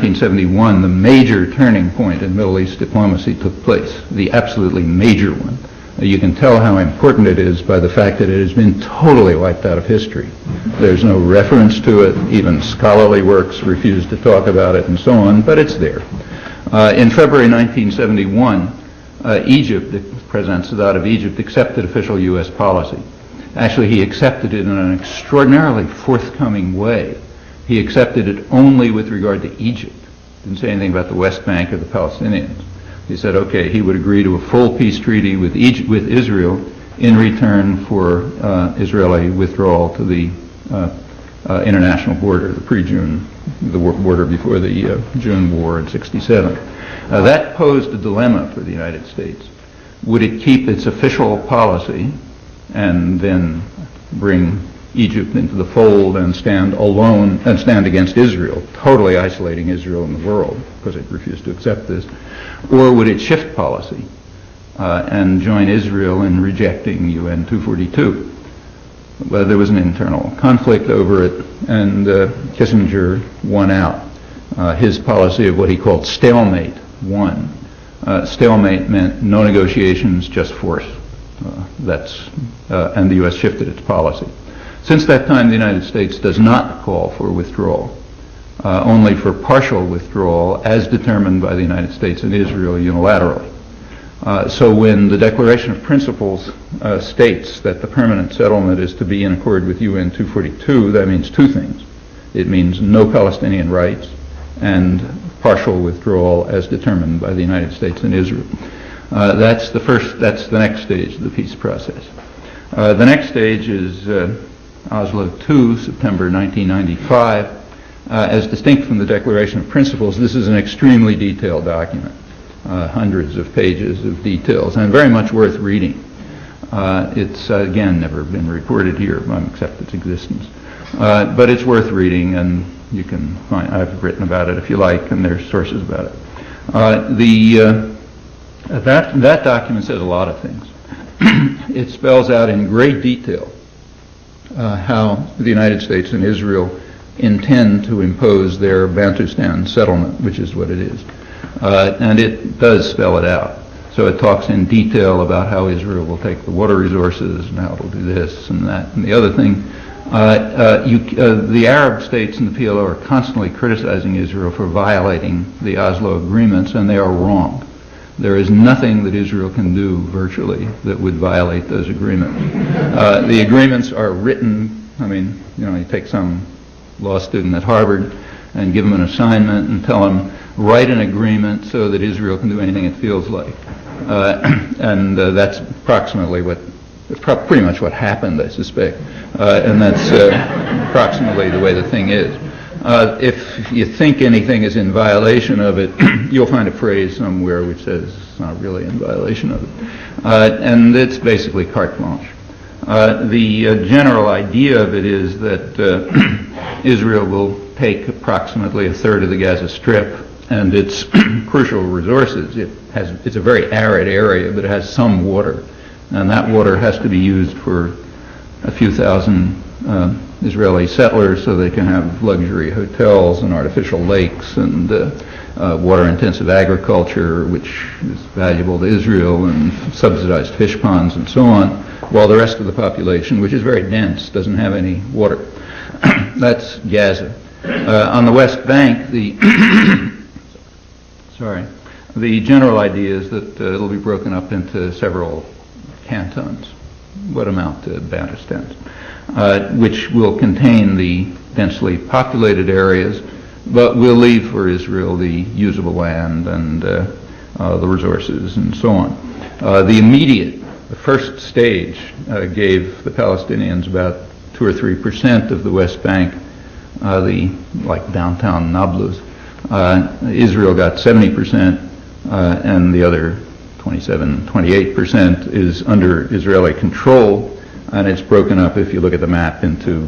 1971, the major turning point in Middle East diplomacy took place, the absolutely major one. You can tell how important it is by the fact that it has been totally wiped out of history. There's no reference to it. Even scholarly works refuse to talk about it and so on, but it's there. In February 1971, Egypt, President Sadat of Egypt, accepted official U.S. policy. Actually, he accepted it in an extraordinarily forthcoming way. He accepted it only with regard to Egypt. Didn't say anything about the West Bank or the Palestinians. He said, okay, he would agree to a full peace treaty with Israel in return for Israeli withdrawal to the international border, the pre-June, the border before the June War in '67. That posed a dilemma for the United States. Would it keep its official policy and then bring Egypt into the fold and stand alone and stand against Israel, totally isolating Israel in the world because it refused to accept this? Or would it shift policy and join Israel in rejecting UN 242? Well, there was an internal conflict over it, and Kissinger won out. His policy of what he called stalemate won. Stalemate meant no negotiations, just force. And the U.S. shifted its policy. Since that time, the United States does not call for withdrawal, only for partial withdrawal as determined by the United States and Israel unilaterally. So when the Declaration of Principles states that the permanent settlement is to be in accord with UN 242, that means two things. It means no Palestinian rights and partial withdrawal as determined by the United States and Israel. That's the next stage of the peace process. The next stage is Oslo II, September 1995. As distinct from the Declaration of Principles, this is an extremely detailed document, hundreds of pages of details, and very much worth reading. It's, again, never been reported here, except its existence. But it's worth reading, and you can find, I've written about it if you like, and there's sources about it. That document says a lot of things. It spells out in great detail how the United States and Israel intend to impose their Bantustan settlement, which is what it is. And it does spell it out. So it talks in detail about how Israel will take the water resources and how it will do this and that and the other thing. The Arab states and the PLO are constantly criticizing Israel for violating the Oslo agreements, and they are wrong. There is nothing that Israel can do, virtually, that would violate those agreements. The agreements are written, you take some law student at Harvard and give them an assignment and tell them, write an agreement so that Israel can do anything it feels like. And that's approximately pretty much what happened, I suspect. And that's approximately the way the thing is. If you think anything is in violation of it, you'll find a phrase somewhere which says it's not really in violation of it. And it's basically carte blanche. The general idea of it is that Israel will take approximately a third of the Gaza Strip and its crucial resources. It's a very arid area, but it has some water. And that water has to be used for a few thousand Israeli settlers so they can have luxury hotels and artificial lakes and water-intensive agriculture, which is valuable to Israel, and subsidized fish ponds and so on, while the rest of the population, which is very dense, doesn't have any water. That's Gaza. On the West Bank, the general idea is that it'll be broken up into several cantons, what amount to Bantustans, which will contain the densely populated areas, but will leave for Israel the usable land and the resources and so on. The first stage gave the Palestinians about 2 or 3% of the West Bank, like downtown Nablus. Israel got 70%, and the other 28% is under Israeli control, and it's broken up, if you look at the map, into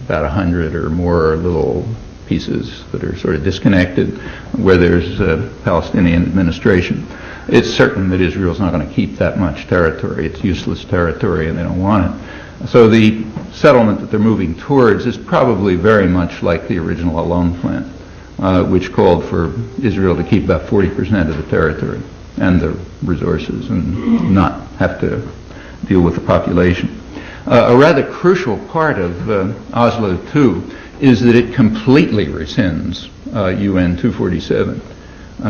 about 100 or more little pieces that are sort of disconnected, where there's Palestinian administration. It's certain that Israel's not going to keep that much territory. It's useless territory, and they don't want it. So the settlement that they're moving towards is probably very much like the original Alone plan. which called for Israel to keep about 40% of the territory and the resources and not have to deal with the population. A rather crucial part of Oslo II is that it completely rescinds UN 247.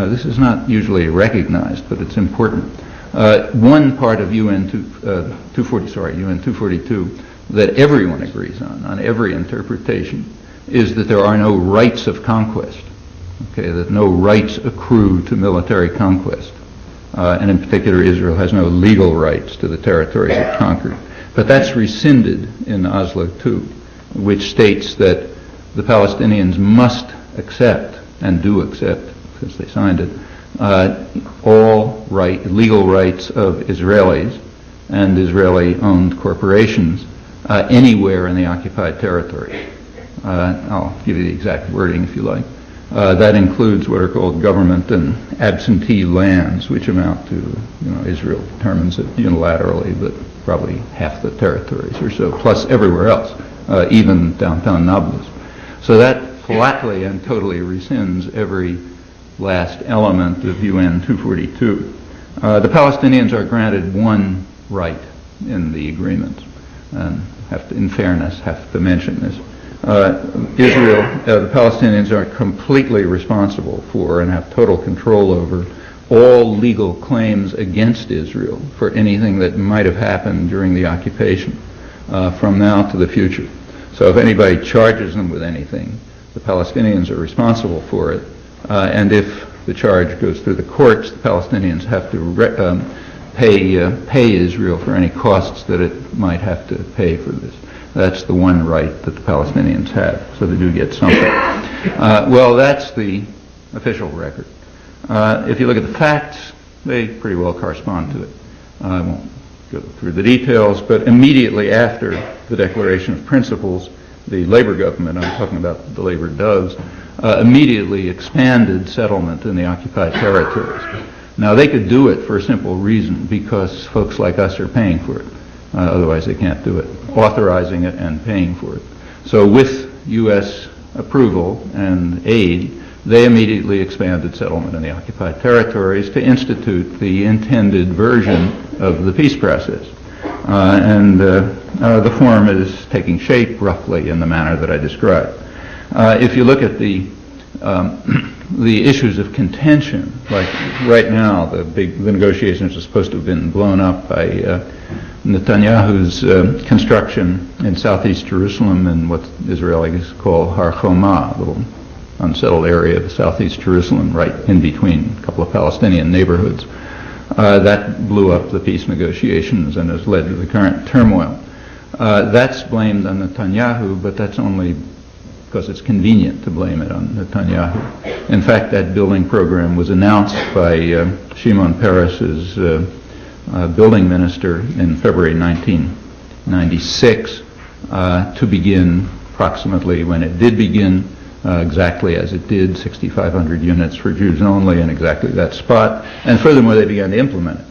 This is not usually recognized, but it's important. One part of UN 242 that everyone agrees on every interpretation, is that there are no rights of conquest. Okay, that no rights accrue to military conquest. And in particular, Israel has no legal rights to the territories it conquered. But that's rescinded in Oslo II, which states that the Palestinians must accept, and do accept, because they signed it, all legal rights of Israelis and Israeli-owned corporations anywhere in the occupied territory. I'll give you the exact wording if you like. That includes what are called government and absentee lands, which amount to, Israel determines it unilaterally, but probably half the territories or so, plus everywhere else, even downtown Nablus. So that flatly and totally rescinds every last element of UN 242. The Palestinians are granted one right in the agreement, and in fairness, have to mention this. Israel, the Palestinians are completely responsible for and have total control over all legal claims against Israel for anything that might have happened during the occupation from now to the future. So if anybody charges them with anything, the Palestinians are responsible for it, and if the charge goes through the courts, the Palestinians have to pay Israel for any costs that it might have to pay for this. That's the one right that the Palestinians have, so they do get something. Well, that's the official record. If you look at the facts, they pretty well correspond to it. I won't go through the details, but immediately after the Declaration of Principles, the Labor government, I'm talking about the Labor doves, immediately expanded settlement in the occupied territories. Now, they could do it for a simple reason, because folks like us are paying for it. Otherwise, they can't do it, authorizing it and paying for it. So with U.S. approval and aid, they immediately expanded settlement in the occupied territories to institute the intended version of the peace process. The form is taking shape roughly in the manner that I described. If you look at the issues of contention, like right now, the negotiations are supposed to have been blown up by Netanyahu's construction in southeast Jerusalem in what Israelis call Har Choma, a little unsettled area of southeast Jerusalem, right in between a couple of Palestinian neighborhoods. That blew up the peace negotiations and has led to the current turmoil. That's blamed on Netanyahu, but that's only because it's convenient to blame it on Netanyahu. In fact, that building program was announced by Shimon Peres's building minister in February 1996 to begin approximately when it did begin, exactly as it did, 6,500 units for Jews only in exactly that spot. And furthermore, they began to implement it.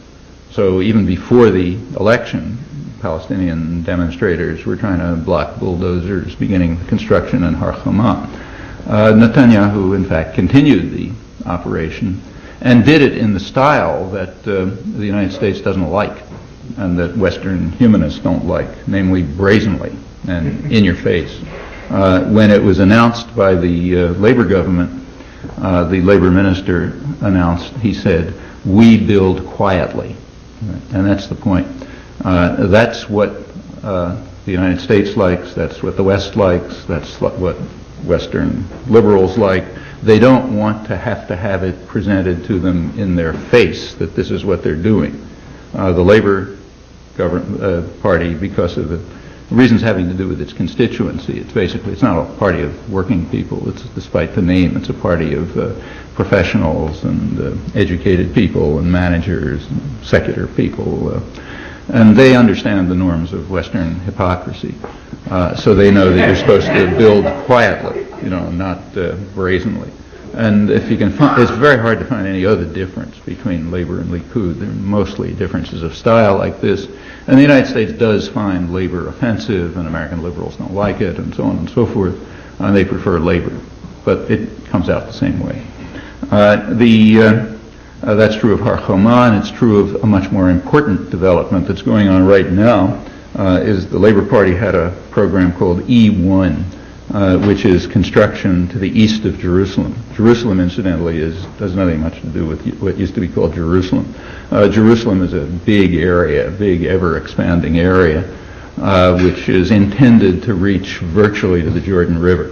So even before the election, Palestinian demonstrators were trying to block bulldozers beginning the construction in Har Choma. Netanyahu, in fact, continued the operation and did it in the style that the United States doesn't like and that Western humanists don't like, namely brazenly and in your face. When it was announced by the Labor government, the Labor minister announced, he said, "We build quietly." And that's the point. That's what the United States likes, that's what the West likes, that's what Western liberals like. They don't want to have it presented to them in their face that this is what they're doing. The Labor Party, because of the reasons having to do with its constituency, it's not a party of working people, it's, despite the name, it's a party of professionals and educated people and managers and secular people. And they understand the norms of Western hypocrisy. So they know that you're supposed to build quietly, not brazenly. And if you can find, it's very hard to find any other difference between Labor and Likud. They're mostly differences of style like this. And the United States does find Labor offensive, and American liberals don't like it, and so on and so forth. And they prefer Labor. but it comes out the same way. That's true of Har Homa, and it's true of a much more important development that's going on right now, is the Labor Party had a program called E1, which is construction to the east of Jerusalem. Jerusalem, incidentally, has nothing much to do with what used to be called Jerusalem. Jerusalem is a big area, a big ever-expanding area, which is intended to reach virtually to the Jordan River.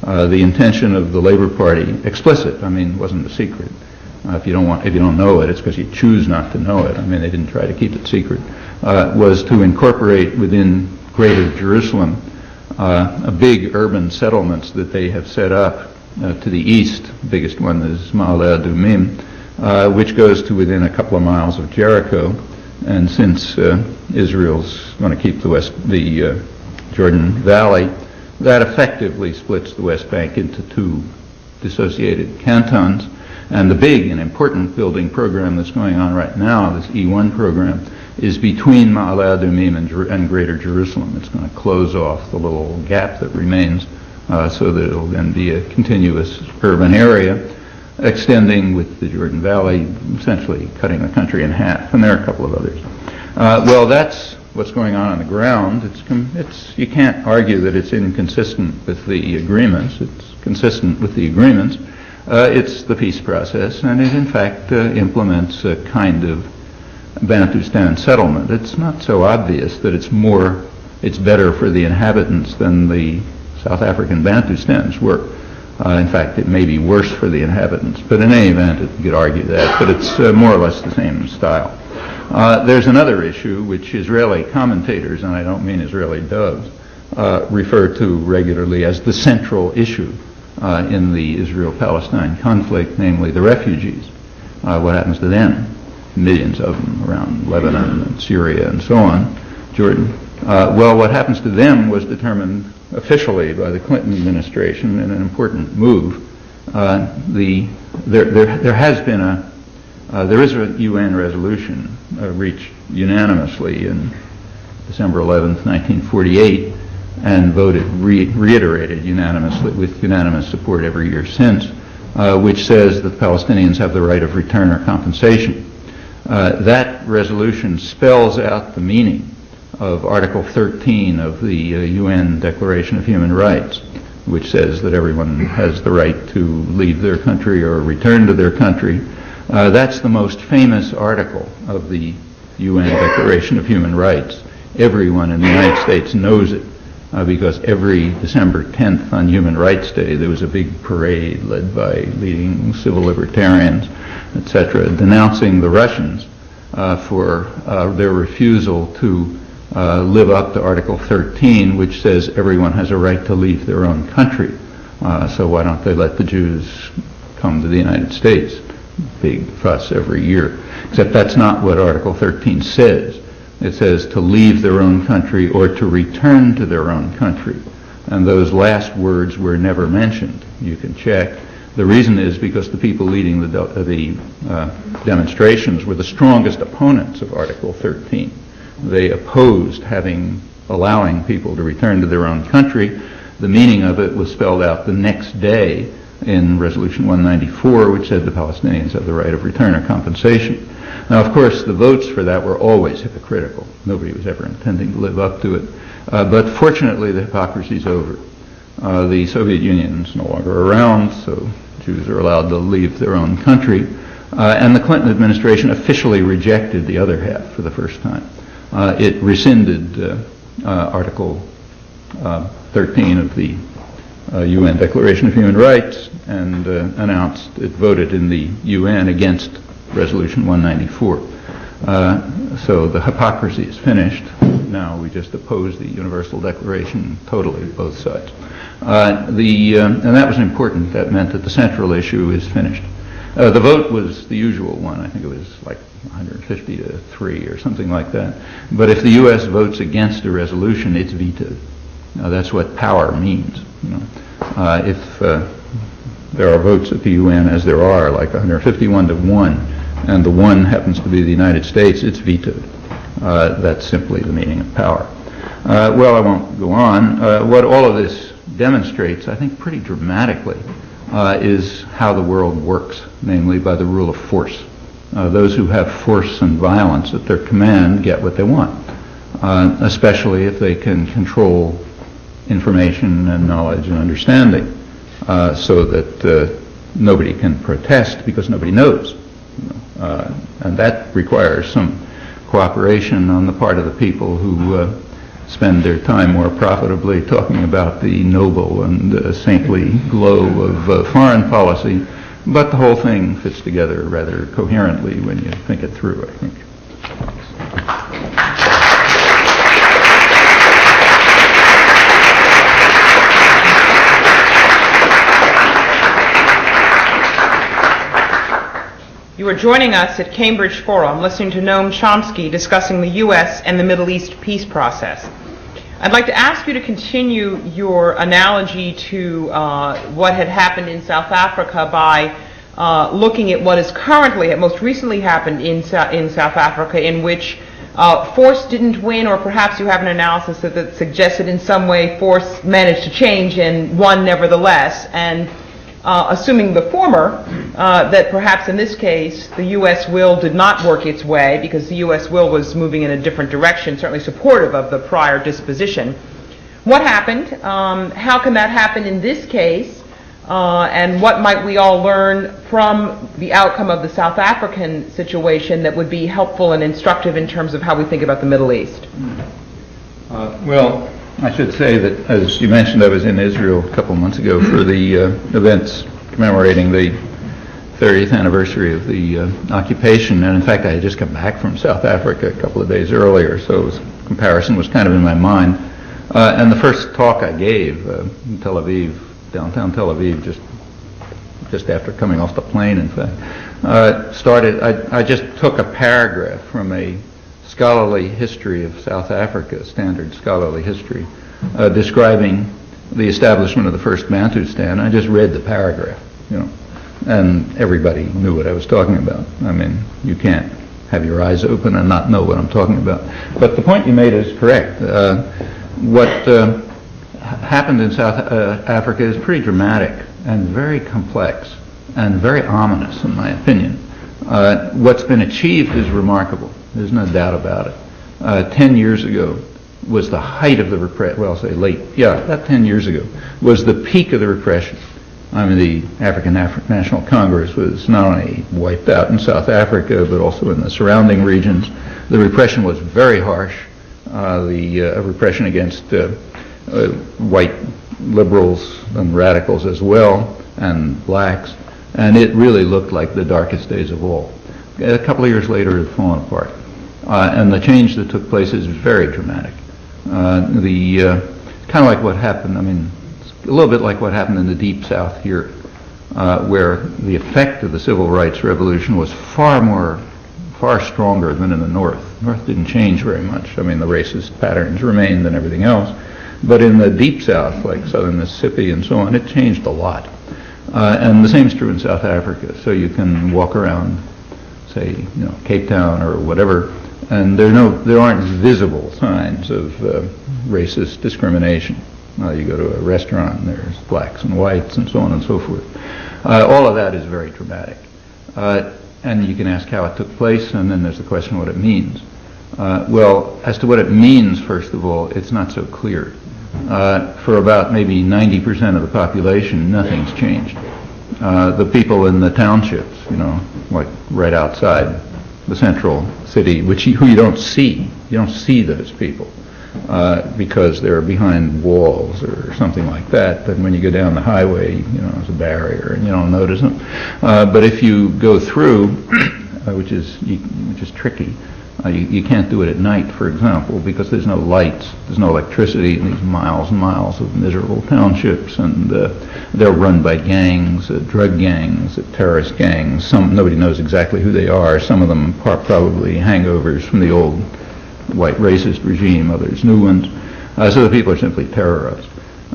The intention of the Labor Party, explicit, I mean, wasn't a secret. If you don't know it, it's because you choose not to know it. I mean, they didn't try to keep it secret. Was to incorporate within Greater Jerusalem big urban settlements that they have set up to the east. The biggest one is Ma'ale Adumim, which goes to within a couple of miles of Jericho. And since Israel's going to keep the Jordan Valley, that effectively splits the West Bank into two dissociated cantons. And the big and important building program that's going on right now, this E1 program, is between Ma'ale Adumim and Greater Jerusalem. It's going to close off the little gap that remains so that it'll then be a continuous urban area extending with the Jordan Valley, essentially cutting the country in half. And there are a couple of others. Well, that's what's going on the ground. You can't argue that it's inconsistent with the agreements. It's consistent with the agreements. It's the peace process, and it in fact implements a kind of Bantustan settlement. It's not so obvious that it's better for the inhabitants than the South African Bantustans were. In fact, it may be worse for the inhabitants, but in any event, you could argue that, but it's more or less the same style. There's another issue which Israeli commentators, and I don't mean Israeli doves, refer to regularly as the central issue in the Israel-Palestine conflict, namely the refugees. What happens to them? Millions of them around Lebanon and Syria and so on, Jordan. Well, what happens to them was determined officially by the Clinton administration in an important move. There is a UN resolution reached unanimously in December 11th, 1948, and reiterated unanimously with unanimous support every year since, which says that the Palestinians have the right of return or compensation. That resolution spells out the meaning of Article 13 of the UN Declaration of Human Rights, which says that everyone has the right to leave their country or return to their country. That's the most famous article of the UN Declaration of Human Rights. Everyone in the United States knows it. Because every December 10th on Human Rights Day there was a big parade led by leading civil libertarians, etc., denouncing the Russians for their refusal to live up to Article 13, which says everyone has a right to leave their own country. So why don't they let the Jews come to the United States? Big fuss every year. Except that's not what Article 13 says. It says to leave their own country or to return to their own country. And those last words were never mentioned. You can check. The reason is because the people leading the demonstrations were the strongest opponents of Article 13. They opposed allowing people to return to their own country. The meaning of it was spelled out the next day in Resolution 194, which said the Palestinians have the right of return or compensation. Now, of course, the votes for that were always hypocritical. Nobody was ever intending to live up to it. But fortunately, the hypocrisy's over. The Soviet Union is no longer around, so Jews are allowed to leave their own country. And the Clinton administration officially rejected the other half for the first time. It rescinded Article 13 of the UN Declaration of Human Rights and announced it voted in the UN against Resolution 194. So the hypocrisy is finished. Now we just oppose the Universal Declaration totally, both sides. And that was important. That meant that the central issue is finished. The vote was the usual one. I think it was like 150 to 3 or something like that. But if the U.S. votes against a resolution, it's vetoed. Now that's what power means. If there are votes at the UN, as there are, like 151 to 1, and the one happens to be the United States, it's vetoed. That's simply the meaning of power. Well, I won't go on. What all of this demonstrates, I think pretty dramatically, is how the world works, namely by the rule of force. Those who have force and violence at their command get what they want, especially if they can control information and knowledge and understanding, so that nobody can protest because nobody knows. And that requires some cooperation on the part of the people who spend their time more profitably talking about the noble and saintly glow of foreign policy. But the whole thing fits together rather coherently when you think it through, I think. You are joining us at Cambridge Forum, listening to Noam Chomsky discussing the U.S. and the Middle East peace process. I'd like to ask you to continue your analogy to what had happened in South Africa by looking at what is currently, most recently happened in South Africa, in which force didn't win, or perhaps you have an analysis that suggests that in some way force managed to change and won nevertheless. And assuming the former, that perhaps in this case the U.S. will did not work its way because the U.S. will was moving in a different direction, certainly supportive of the prior disposition. What happened? How can that happen in this case? And what might we all learn from the outcome of the South African situation that would be helpful and instructive in terms of how we think about the Middle East? Well, I should say that, as you mentioned, I was in Israel a couple months ago for the events commemorating the 30th anniversary of the occupation, and in fact I had just come back from South Africa a couple of days earlier, so comparison was kind of in my mind. And the first talk I gave in Tel Aviv, downtown Tel Aviv, just after coming off the plane, in fact, I just took a paragraph from a scholarly history of South Africa, standard scholarly history, describing the establishment of the first Bantustan. I just read the paragraph, and everybody knew what I was talking about. I mean, you can't have your eyes open and not know what I'm talking about. But the point you made is correct. What happened in South Africa is pretty dramatic and very complex and very ominous, in my opinion. What's been achieved is remarkable. There's no doubt about it. 10 years ago was the height of the repression. Well, I'll say late. Yeah, about 10 years ago was the peak of the repression. I mean, the African National Congress was not only wiped out in South Africa, but also in the surrounding regions. The repression was very harsh. The repression against white liberals and radicals as well, and blacks, and it really looked like the darkest days of all. A couple of years later, it had fallen apart. And the change that took place is very dramatic. Kind of like what happened, I mean, a little bit like what happened in the Deep South here, where the effect of the Civil Rights Revolution was far stronger than in the North. The North didn't change very much. I mean, the racist patterns remained and everything else. But in the Deep South, like southern Mississippi and so on, it changed a lot. And the same is true in South Africa. So you can walk around, say, Cape Town or whatever, and there aren't visible signs of racist discrimination. You go to a restaurant and there's blacks and whites and so on and so forth. All of that is very dramatic. And you can ask how it took place, and then there's the question what it means. Well, as to what it means, first of all, it's not so clear. For about maybe 90% of the population, nothing's changed. The people in the townships, like right outside the central city, who you don't see. You don't see those people because they're behind walls or something like that. But when you go down the highway, there's a barrier and you don't notice them. But if you go through, which is tricky, you can't do it at night, for example, because there's no lights, there's no electricity in these miles and miles of miserable townships, and they're run by gangs, drug gangs, terrorist gangs. Nobody knows exactly who they are. Some of them are probably hangovers from the old white racist regime, others new ones. So the people are simply terrorized.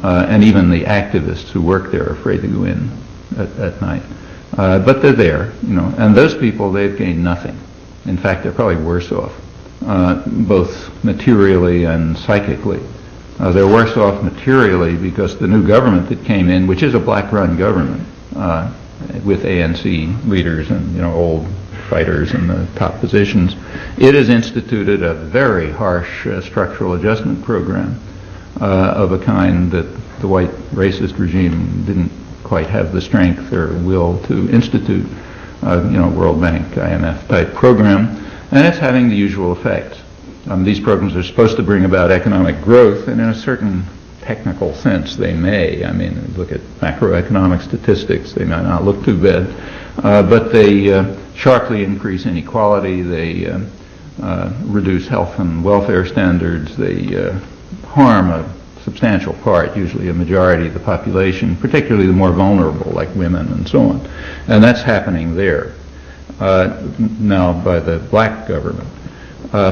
And even the activists who work there are afraid to go in at night. But they're there, and those people, they've gained nothing. In fact, they're probably worse off, both materially and psychically. They're worse off materially because the new government that came in, which is a black-run government, with ANC leaders and old fighters in the top positions, it has instituted a very harsh structural adjustment program of a kind that the white racist regime didn't quite have the strength or will to institute. World Bank, IMF type program, and it's having the usual effects. These programs are supposed to bring about economic growth, and in a certain technical sense they may. I mean, look at macroeconomic statistics, they might not look too bad, but they sharply increase inequality, they reduce health and welfare standards, they harm a substantial part, usually a majority of the population, particularly the more vulnerable, like women and so on. And that's happening there now by the black government.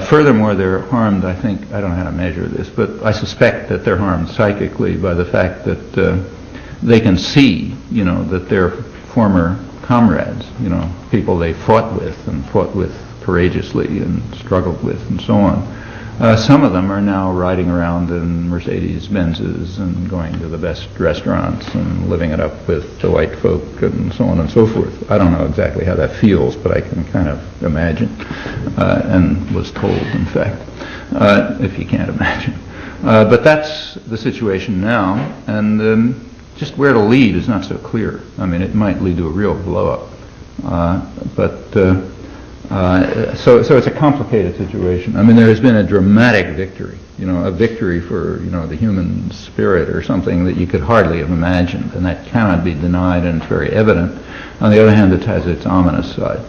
Furthermore, they're harmed, I think, I don't know how to measure this, but I suspect that they're harmed psychically by the fact that they can see, that their former comrades, people they fought with courageously and struggled with and so on. Some of them are now riding around in Mercedes-Benzes and going to the best restaurants and living it up with the white folk and so on and so forth. I don't know exactly how that feels, but I can kind of imagine, and was told, in fact, if you can't imagine. But that's the situation now, and just where to lead is not so clear. I mean, it might lead to a real blow-up. So it's a complicated situation. I mean, there has been a dramatic victory, a victory for, the human spirit or something that you could hardly have imagined, and that cannot be denied, and it's very evident. On the other hand, it has its ominous side,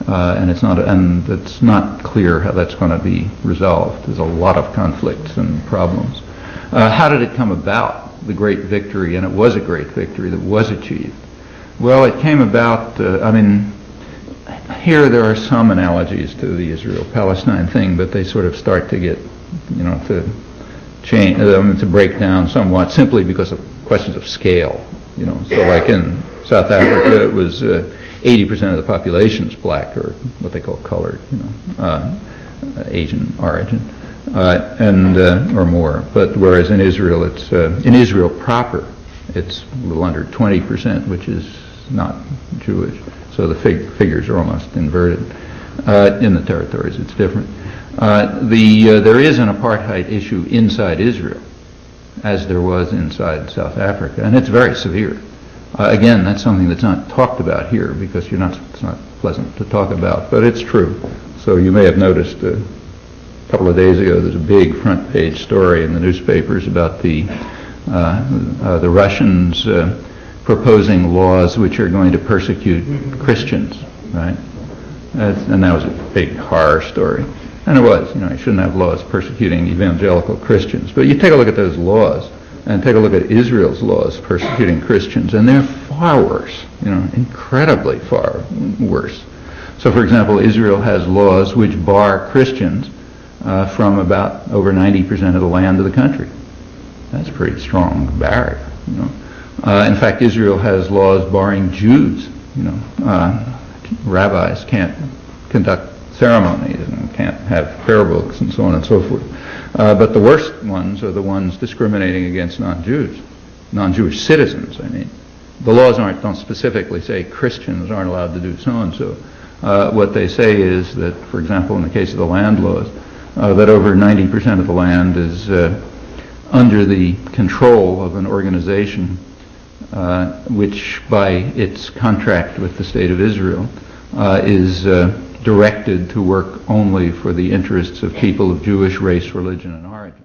and it's not clear how that's going to be resolved. There's a lot of conflicts and problems. How did it come about, the great victory? And it was a great victory that was achieved. Well, it came about, here there are some analogies to the Israel-Palestine thing, but they sort of start to get, to change, to break down somewhat simply because of questions of scale. So like in South Africa, it was 80% of the population's black, or what they call colored, Asian origin, and or more. But whereas in Israel, it's in Israel proper, it's a little under 20%, which is not Jewish. So the figures are almost inverted. In the territories, it's different. There is an apartheid issue inside Israel, as there was inside South Africa, and it's very severe. Again, that's something that's not talked about here because it's not pleasant to talk about, but it's true. So you may have noticed a couple of days ago there's a big front page story in the newspapers about the Russians proposing laws which are going to persecute Christians, right? And that was a big horror story. And it was, you shouldn't have laws persecuting evangelical Christians. But you take a look at those laws and take a look at Israel's laws persecuting Christians, and they're far worse, incredibly far worse. So, for example, Israel has laws which bar Christians from about over 90% of the land of the country. That's a pretty strong barrier, In fact, Israel has laws barring Jews. Rabbis can't conduct ceremonies and can't have prayer books and so on and so forth. But the worst ones are the ones discriminating against non-Jewish citizens. I mean, the laws don't specifically say Christians aren't allowed to do so and so. What they say is that, for example, in the case of the land laws, that over 90% of the land is under the control of an organization which by its contract with the State of Israel is directed to work only for the interests of people of Jewish race, religion, and origin.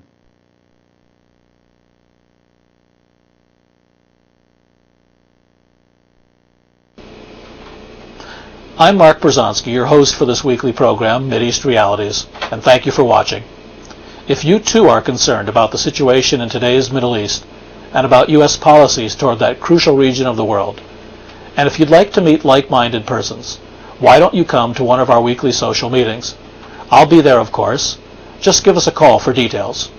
I'm Mark Bruzonsky, your host for this weekly program, Mideast Realities, and thank you for watching. If you too are concerned about the situation in today's Middle East, and about U.S. policies toward that crucial region of the world. And if you'd like to meet like-minded persons, why don't you come to one of our weekly social meetings? I'll be there, of course. Just give us a call for details.